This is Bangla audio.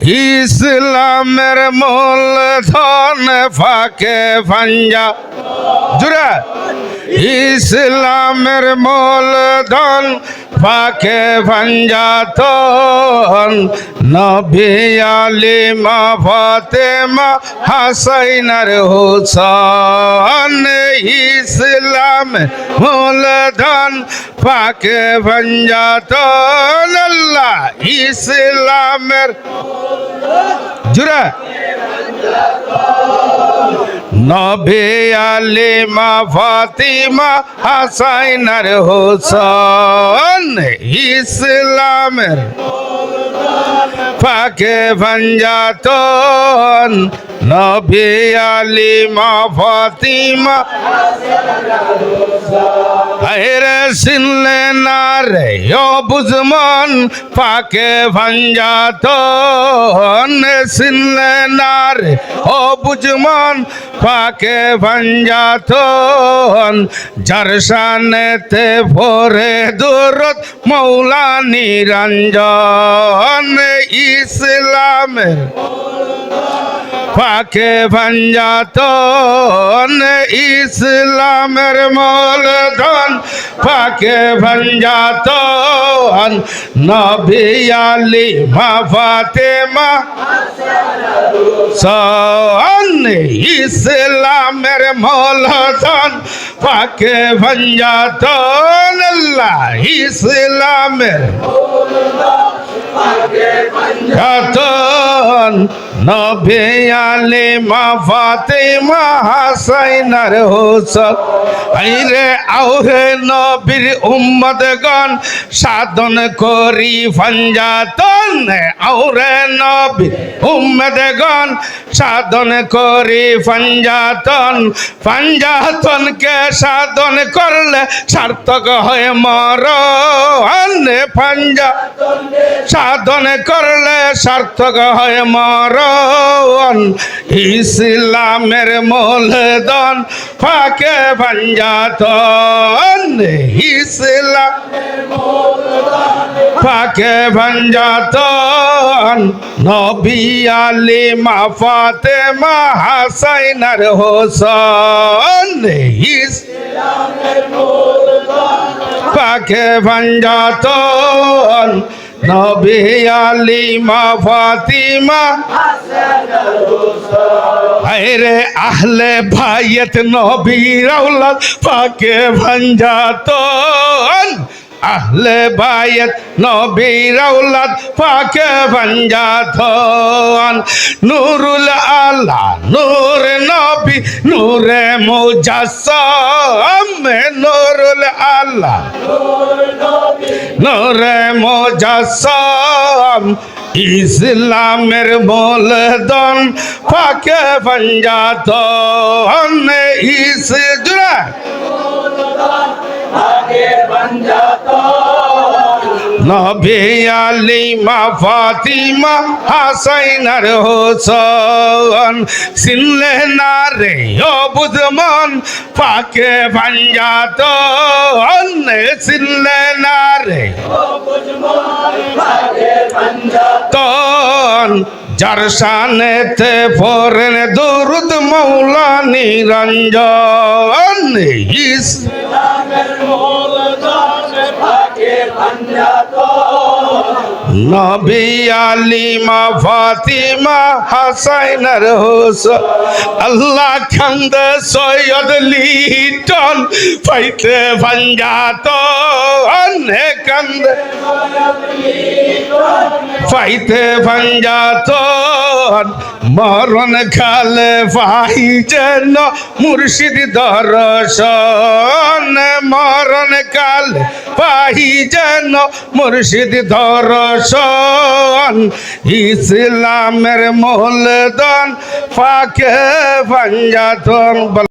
ইসলামের মূলধন ফাঁকে ফাঞ্জা জুড়ে ইসলামের মূলধন ফাঁকে ফাঞ্জাতন নবী আলিমা ফাতেমা হাসাইনার হুসান ইসলামের মূলধন ফাঁকে ফাঞ্জাতন আল্লাহ ইসলামের জুড়ে নবী আলিমা ফাতিমা হাসাইনার হুসান ইসলামের ফাঁকে ফাঞ্জাতন নবী আলিমা ফাতিমা আরে সিনলে না রে ও বুঝমন ফাঁকে ফাঞ্জাতন সিনলে না রে ও বুঝমন ফাঁকে ফাঞ্জাতন জরশানেতে ভরে দুরুদ মৌলা নিরঞ্জন ইসলামের ফাঁকে ফাঞ্জাতন ইসলামের মূলধন ফাঁকে ফাঞ্জাতন নবী আলিমা ফাতেমা সন ইসলামের মূলধন ফাঁকে ফাঞ্জাতন আল্লাহ ইসলামের ফাঞ্জাতন নবী আলিমা ফাতেমা হাসাইনার হুসান আইরে আওরে নবীর উম্মতগণ সাধন করি ফাঞ্জাতন আওরে নবীর উম্মতগণ সাধন করি ফাঞ্জাতন ফাঞ্জাতনকে সাধন করলে সার্থক হয় মরণ ফাঞ্জাতন সাধন করলে সার্থক হয় মরণ ইসলামের মূলধন ফাঁকে ফাঞ্জাতন ইসলামের ফাঁকে ফাঞ্জাতন নবী আলিমা ফাতেমা হাসাইনার হুসান ইসলামের ফাঁকে ফাঞ্জাতন নবী আলিমা ফাতিমা আরে আহলে ভাইয়ত নবীর আওলাদ ফাঁকে ফাঞ্জাতন আহলে ভাইয়ত নবীর আওলাদ ফাঁকে ফাঞ্জাতন নূরুল আলা নূর নবী নূরে মুজাসসাম নূরুল আলা নূরে মুজাসসাম ইসলামের মূলধন ফাঁকে ফাঞ্জাতন ইসজুরা নবী আলিমা ফাতিমা হাসাইনার হুসান সিনলে না রে ও বুঝমন ফাঁকে ফাঞ্জাতন সিনলে না রে ও বুঝমন ফাঁকে ফাঞ্জাতন জরশানেতে ভরেন দুরুদ মৌলা নিরঞ্জন ইসলামের মূলধন ফাঁকে ফাঞ্জাতন নবী আলিমা ফাতিমা হাসাইনার হুসান আল্লাহ খান্দ সৈয়দ লিটন ফাইতে ফাঞ্জাতন কান্দ ফাইতে ফাঞ্জাতন মরণ খালে পাই যেন মুর্শিদ দর্শন মরণ কালে পাই যেন মুর্শিদ দর্শন ইসলামের মূলধন ফাঁকে ফাঞ্জাতন।